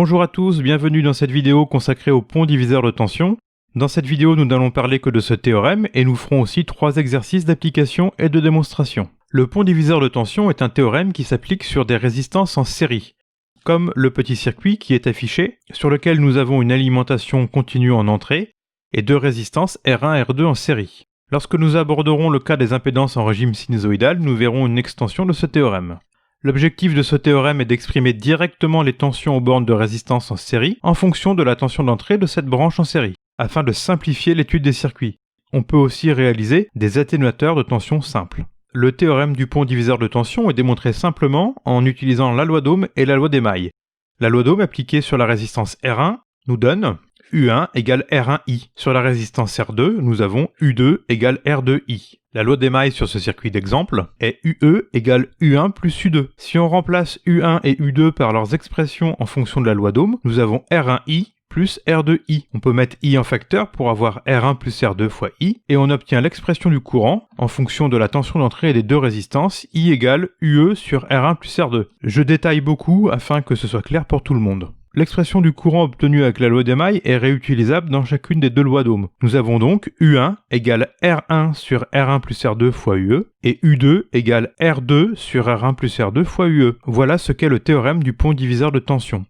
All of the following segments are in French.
Bonjour à tous, bienvenue dans cette vidéo consacrée au pont diviseur de tension. Dans cette vidéo, nous n'allons parler que de ce théorème et nous ferons aussi 3 exercices d'application et de démonstration. Le pont diviseur de tension est un théorème qui s'applique sur des résistances en série, comme le petit circuit qui est affiché, sur lequel nous avons une alimentation continue en entrée et 2 résistances R1 et R2 en série. Lorsque nous aborderons le cas des impédances en régime sinusoïdal, nous verrons une extension de ce théorème. L'objectif de ce théorème est d'exprimer directement les tensions aux bornes de résistance en série en fonction de la tension d'entrée de cette branche en série, afin de simplifier l'étude des circuits. On peut aussi réaliser des atténuateurs de tension simples. Le théorème du pont diviseur de tension est démontré simplement en utilisant la loi d'Ohm et la loi d'émail. La loi d'Ohm appliquée sur la résistance R1 nous donne U1 égale R1I. Sur la résistance R2, nous avons U2 égale R2I. La loi d'émail sur ce circuit d'exemple est UE égale U1 plus U2. Si on remplace U1 et U2 par leurs expressions en fonction de la loi d'Ohm, nous avons R1I plus R2I. On peut mettre I en facteur pour avoir R1 plus R2 fois I, et on obtient l'expression du courant en fonction de la tension d'entrée des 2 résistances, I égale UE sur R1 plus R2. Je détaille beaucoup afin que ce soit clair pour tout le monde. L'expression du courant obtenue avec la loi d'émail est réutilisable dans chacune des 2 lois d'Ohm. Nous avons donc U1 égale R1 sur R1 plus R2 fois UE et U2 égale R2 sur R1 plus R2 fois UE. Voilà ce qu'est le théorème du pont diviseur de tension.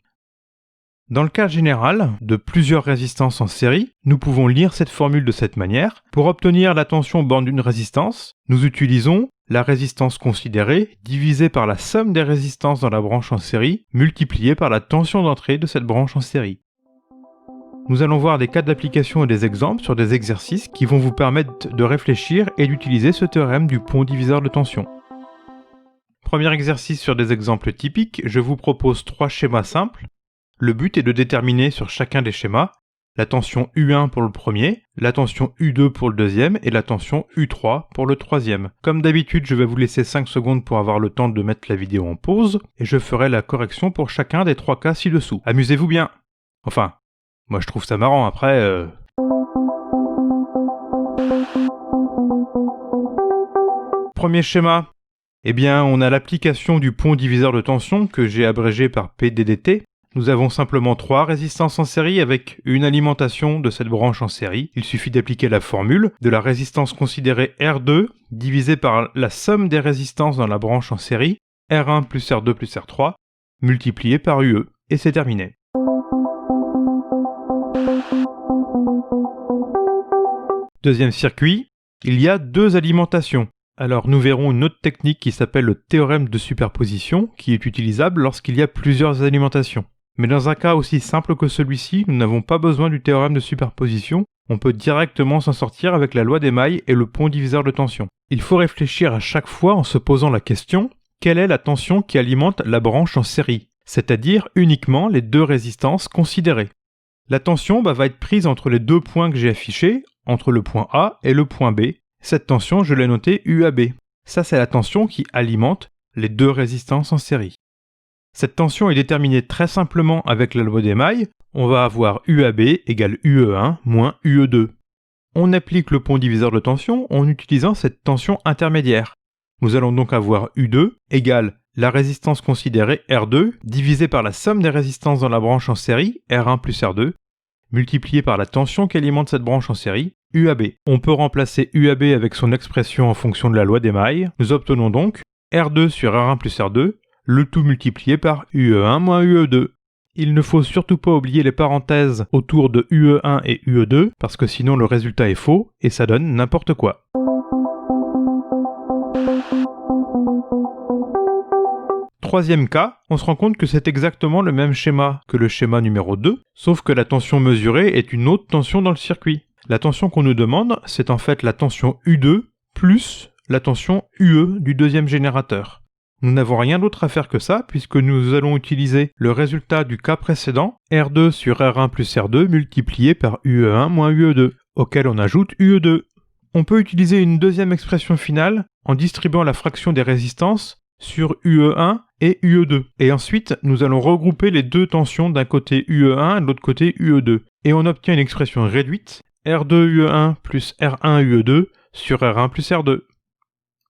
Dans le cas général de plusieurs résistances en série, nous pouvons lire cette formule de cette manière. Pour obtenir la tension aux bornes d'une résistance, nous utilisons la résistance considérée divisée par la somme des résistances dans la branche en série multipliée par la tension d'entrée de cette branche en série. Nous allons voir des cas d'application et des exemples sur des exercices qui vont vous permettre de réfléchir et d'utiliser ce théorème du pont diviseur de tension. Premier exercice sur des exemples typiques, je vous propose 3 schémas simples. Le but est de déterminer sur chacun des schémas la tension U1 pour le premier, la tension U2 pour le deuxième et la tension U3 pour le troisième. Comme d'habitude, je vais vous laisser 5 secondes pour avoir le temps de mettre la vidéo en pause et je ferai la correction pour chacun des 3 cas ci-dessous. Amusez-vous bien! Enfin, moi je trouve ça marrant, après... Premier schéma. Eh bien, on a l'application du pont diviseur de tension que j'ai abrégé par PDDT. Nous avons simplement 3 résistances en série avec une alimentation de cette branche en série. Il suffit d'appliquer la formule de la résistance considérée R2 divisée par la somme des résistances dans la branche en série, R1 plus R2 plus R3, multiplié par UE. Et c'est terminé. Deuxième circuit, il y a 2 alimentations. Alors nous verrons une autre technique qui s'appelle le théorème de superposition qui est utilisable lorsqu'il y a plusieurs alimentations. Mais dans un cas aussi simple que celui-ci, nous n'avons pas besoin du théorème de superposition, on peut directement s'en sortir avec la loi d'émail et le pont diviseur de tension. Il faut réfléchir à chaque fois en se posant la question, quelle est la tension qui alimente la branche en série, c'est-à-dire uniquement les 2 résistances considérées. La tension va être prise entre les 2 points que j'ai affichés, entre le point A et le point B. Cette tension, je l'ai notée UAB. Ça, c'est la tension qui alimente les 2 résistances en série. Cette tension est déterminée très simplement avec la loi d'émail. On va avoir UAB égale UE1 moins UE2. On applique le pont diviseur de tension en utilisant cette tension intermédiaire. Nous allons donc avoir U2 égale la résistance considérée R2 divisée par la somme des résistances dans la branche en série, R1 plus R2, multiplié par la tension qui alimente cette branche en série, UAB. On peut remplacer UAB avec son expression en fonction de la loi d'émail. Nous obtenons donc R2 sur R1 plus R2, le tout multiplié par UE1 moins UE2. Il ne faut surtout pas oublier les parenthèses autour de UE1 et UE2, parce que sinon le résultat est faux, et ça donne n'importe quoi. Troisième cas, on se rend compte que c'est exactement le même schéma que le schéma numéro 2, sauf que la tension mesurée est une autre tension dans le circuit. La tension qu'on nous demande, c'est en fait la tension U2 plus la tension UE du deuxième générateur. Nous n'avons rien d'autre à faire que ça, puisque nous allons utiliser le résultat du cas précédent, R2 sur R1 plus R2 multiplié par UE1 moins UE2, auquel on ajoute UE2. On peut utiliser une deuxième expression finale en distribuant la fraction des résistances sur UE1 et UE2. Et ensuite, nous allons regrouper les 2 tensions d'un côté UE1 et de l'autre côté UE2. Et on obtient une expression réduite, R2 UE1 plus R1 UE2 sur R1 plus R2.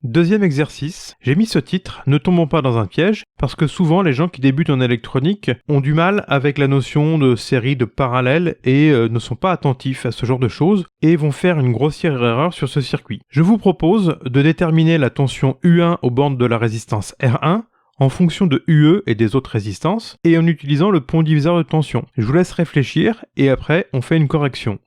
Deuxième exercice, j'ai mis ce titre « Ne tombons pas dans un piège » parce que souvent les gens qui débutent en électronique ont du mal avec la notion de série, de parallèle et ne sont pas attentifs à ce genre de choses et vont faire une grossière erreur sur ce circuit. Je vous propose de déterminer la tension U1 aux bornes de la résistance R1 en fonction de UE et des autres résistances et en utilisant le pont diviseur de tension. Je vous laisse réfléchir et après on fait une correction.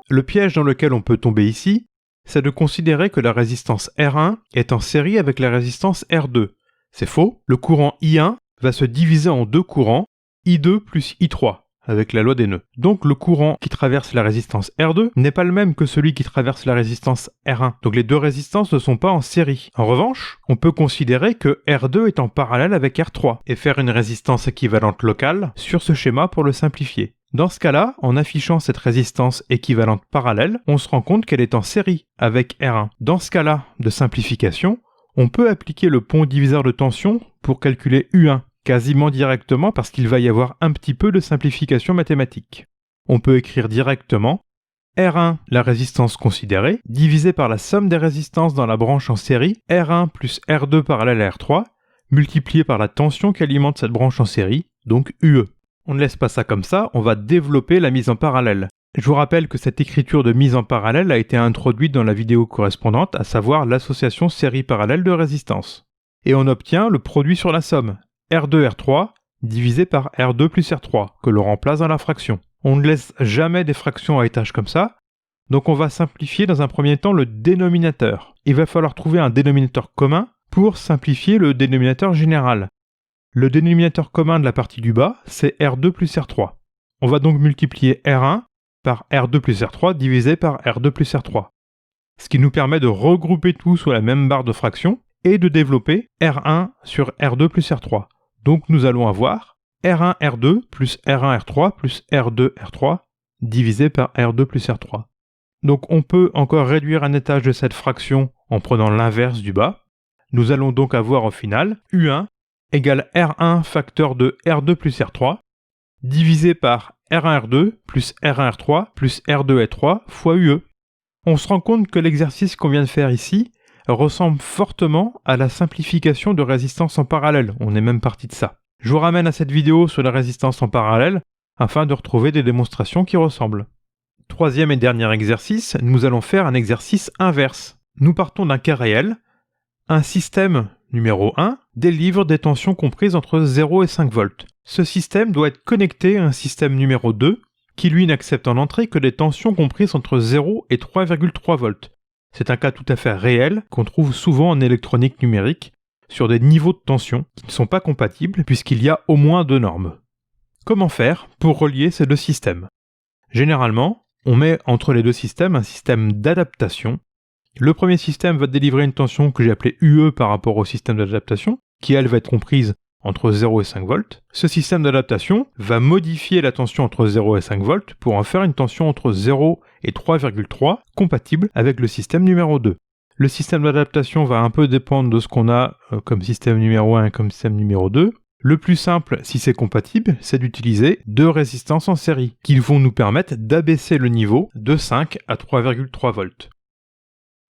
Le piège dans lequel on peut tomber ici, c'est de considérer que la résistance R1 est en série avec la résistance R2. C'est faux, le courant I1 va se diviser en deux courants, I2 plus I3, avec la loi des nœuds. Donc le courant qui traverse la résistance R2 n'est pas le même que celui qui traverse la résistance R1. Donc les deux résistances ne sont pas en série. En revanche, on peut considérer que R2 est en parallèle avec R3 et faire une résistance équivalente locale sur ce schéma pour le simplifier. Dans ce cas-là, en affichant cette résistance équivalente parallèle, on se rend compte qu'elle est en série avec R1. Dans ce cas-là de simplification, on peut appliquer le pont diviseur de tension pour calculer U1, quasiment directement parce qu'il va y avoir un petit peu de simplification mathématique. On peut écrire directement R1, la résistance considérée, divisé par la somme des résistances dans la branche en série, R1 plus R2 parallèle à R3, multiplié par la tension qui alimente cette branche en série, donc UE. On ne laisse pas ça comme ça, on va développer la mise en parallèle. Je vous rappelle que cette écriture de mise en parallèle a été introduite dans la vidéo correspondante, à savoir l'association série parallèle de résistance. Et on obtient le produit sur la somme, R2 R3 divisé par R2 plus R3, que l'on remplace dans la fraction. On ne laisse jamais des fractions à étage comme ça, donc on va simplifier dans un premier temps le dénominateur. Il va falloir trouver un dénominateur commun pour simplifier le dénominateur général. Le dénominateur commun de la partie du bas, c'est R2 plus R3. On va donc multiplier R1 par R2 plus R3 divisé par R2 plus R3. Ce qui nous permet de regrouper tout sous la même barre de fraction et de développer R1 sur R2 plus R3. Donc nous allons avoir R1 R2 plus R1 R3 plus R2 R3 divisé par R2 plus R3. Donc on peut encore réduire un étage de cette fraction en prenant l'inverse du bas. Nous allons donc avoir au final U1 égale R1 facteur de R2 plus R3, divisé par R1 R2 plus R1 R3 plus R2 R3 fois UE. On se rend compte que l'exercice qu'on vient de faire ici ressemble fortement à la simplification de résistance en parallèle. On est même parti de ça. Je vous ramène à cette vidéo sur la résistance en parallèle afin de retrouver des démonstrations qui ressemblent. Troisième et dernier exercice, nous allons faire un exercice inverse. Nous partons d'un cas réel. Un système numéro 1 délivre des tensions comprises entre 0 et 5 volts. Ce système doit être connecté à un système numéro 2 qui lui n'accepte en entrée que des tensions comprises entre 0 et 3,3 volts. C'est un cas tout à fait réel qu'on trouve souvent en électronique numérique sur des niveaux de tension qui ne sont pas compatibles puisqu'il y a au moins deux normes. Comment faire pour relier ces deux systèmes ? Généralement, on met entre les deux systèmes un système d'adaptation. Le premier système va délivrer une tension que j'ai appelée UE par rapport au système d'adaptation, qui elle va être comprise entre 0 et 5 volts. Ce système d'adaptation va modifier la tension entre 0 et 5 volts pour en faire une tension entre 0 et 3,3 compatible avec le système numéro 2. Le système d'adaptation va un peu dépendre de ce qu'on a comme système numéro 1 et comme système numéro 2. Le plus simple, si c'est compatible, c'est d'utiliser deux résistances en série, qui vont nous permettre d'abaisser le niveau de 5 à 3,3 volts.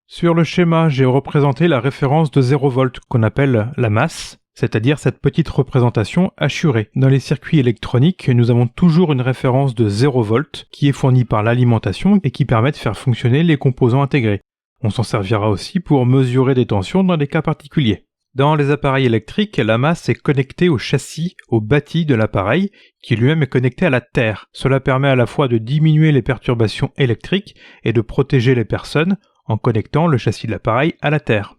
Sur le schéma, j'ai représenté la référence de 0 volts qu'on appelle la masse, c'est-à-dire cette petite représentation assurée. Dans les circuits électroniques, nous avons toujours une référence de 0 volts qui est fournie par l'alimentation et qui permet de faire fonctionner les composants intégrés. On s'en servira aussi pour mesurer des tensions dans des cas particuliers. Dans les appareils électriques, la masse est connectée au châssis, au bâti de l'appareil, qui lui-même est connecté à la Terre. Cela permet à la fois de diminuer les perturbations électriques et de protéger les personnes en connectant le châssis de l'appareil à la Terre.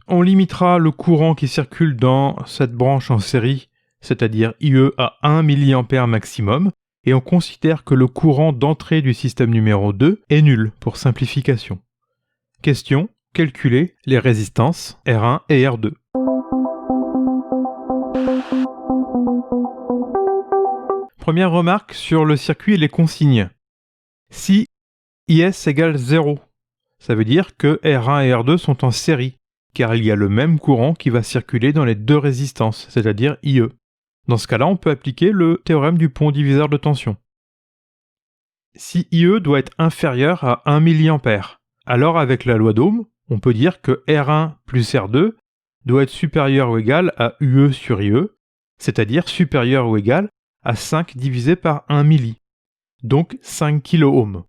On limitera le courant qui circule dans cette branche en série, c'est-à-dire IE, à 1 mA maximum, et on considère que le courant d'entrée du système numéro 2 est nul pour simplification. Question, calculer les résistances R1 et R2. Première remarque sur le circuit et les consignes. Si IS égale 0, ça veut dire que R1 et R2 sont en série, car il y a le même courant qui va circuler dans les deux résistances, c'est-à-dire IE. Dans ce cas-là, on peut appliquer le théorème du pont diviseur de tension. Si IE doit être inférieur à 1 mA, alors avec la loi d'Ohm, on peut dire que R1 plus R2 doit être supérieur ou égal à UE sur IE, c'est-à-dire supérieur ou égal à 5 divisé par 1 milli, donc 5 kΩ.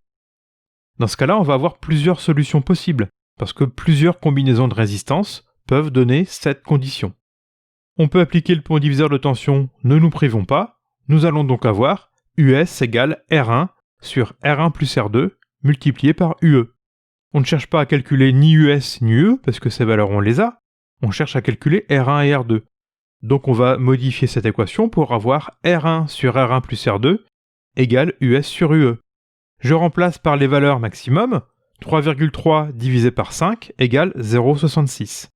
Dans ce cas-là, on va avoir plusieurs solutions possibles, parce que plusieurs combinaisons de résistance peuvent donner cette condition. On peut appliquer le point diviseur de tension, ne nous privons pas, nous allons donc avoir US égale R1 sur R1 plus R2 multiplié par UE. On ne cherche pas à calculer ni US ni UE, parce que ces valeurs on les a, on cherche à calculer R1 et R2. Donc on va modifier cette équation pour avoir R1 sur R1 plus R2 égale US sur UE. Je remplace par les valeurs maximum, 3,3 divisé par 5 égale 0,66.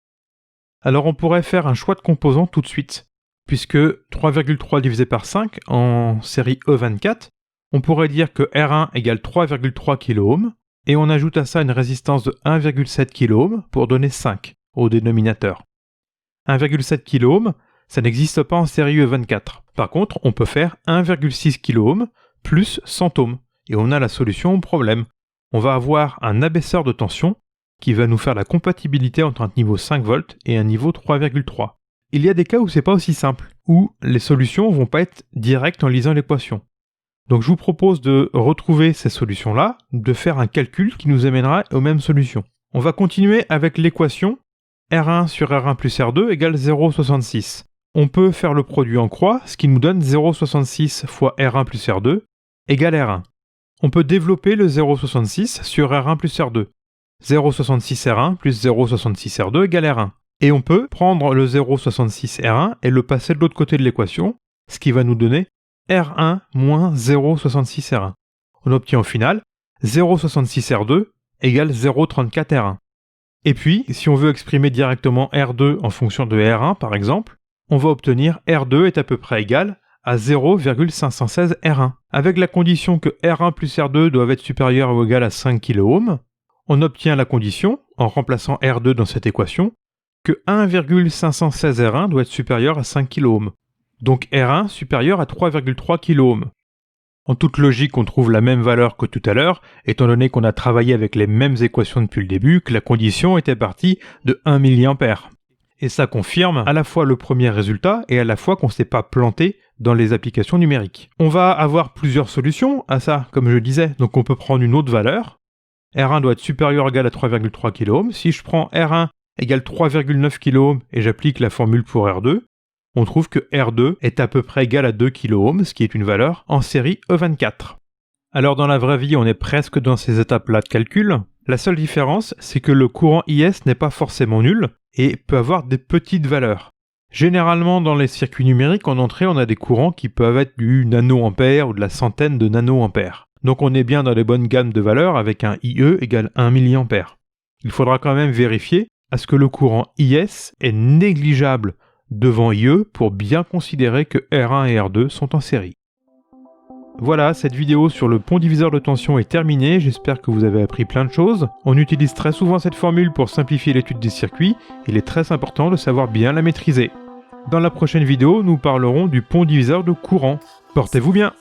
Alors on pourrait faire un choix de composants tout de suite, puisque 3,3 divisé par 5 en série E24, on pourrait dire que R1 égale 3,3 kΩ, et on ajoute à ça une résistance de 1,7 kΩ pour donner 5 au dénominateur. 1,7 kΩ, ça n'existe pas en série E24. Par contre, on peut faire 1,6 kΩ plus 100 ohms, et on a la solution au problème. On va avoir un abaisseur de tension qui va nous faire la compatibilité entre un niveau 5 volts et un niveau 3,3. Il y a des cas où c'est pas aussi simple, où les solutions vont pas être directes en lisant l'équation. Donc je vous propose de retrouver ces solutions-là, de faire un calcul qui nous amènera aux mêmes solutions. On va continuer avec l'équation R1 sur R1 plus R2 égale 0,66. On peut faire le produit en croix, ce qui nous donne 0,66 fois R1 plus R2 égale R1. On peut développer le 0,66 sur R1 plus R2. 0,66 R1 plus 0,66 R2 égale R1. Et on peut prendre le 0,66 R1 et le passer de l'autre côté de l'équation, ce qui va nous donner R1 moins 0,66 R1. On obtient au final 0,66 R2 égale 0,34 R1. Et puis, si on veut exprimer directement R2 en fonction de R1 par exemple, on va obtenir R2 est à peu près égal à 0,516 R1. Avec la condition que R1 plus R2 doivent être supérieurs ou égal à 5 kΩ, on obtient la condition, en remplaçant R2 dans cette équation, que 1,516 R1 doit être supérieur à 5 kΩ. Donc R1 supérieur à 3,3 kΩ. En toute logique, on trouve la même valeur que tout à l'heure, étant donné qu'on a travaillé avec les mêmes équations depuis le début, que la condition était partie de 1 mA. Et ça confirme à la fois le premier résultat et à la fois qu'on ne s'est pas planté dans les applications numériques. On va avoir plusieurs solutions à ça, comme je disais, donc on peut prendre une autre valeur. R1 doit être supérieur ou égal à 3,3 kΩ. Si je prends R1 égale 3,9 kΩ et j'applique la formule pour R2, on trouve que R2 est à peu près égal à 2 kΩ, ce qui est une valeur en série E24. Alors dans la vraie vie, on est presque dans ces étapes-là de calcul. La seule différence, c'est que le courant IS n'est pas forcément nul et peut avoir des petites valeurs. Généralement, dans les circuits numériques, en entrée, on a des courants qui peuvent être du nanoampère ou de la centaine de nanoampères. Donc on est bien dans les bonnes gammes de valeurs avec un IE égale 1 mA. Il faudra quand même vérifier à ce que le courant IS est négligeable devant IE pour bien considérer que R1 et R2 sont en série. Voilà, cette vidéo sur le pont diviseur de tension est terminée, j'espère que vous avez appris plein de choses. On utilise très souvent cette formule pour simplifier l'étude des circuits, il est très important de savoir bien la maîtriser. Dans la prochaine vidéo, nous parlerons du pont diviseur de courant. Portez-vous bien!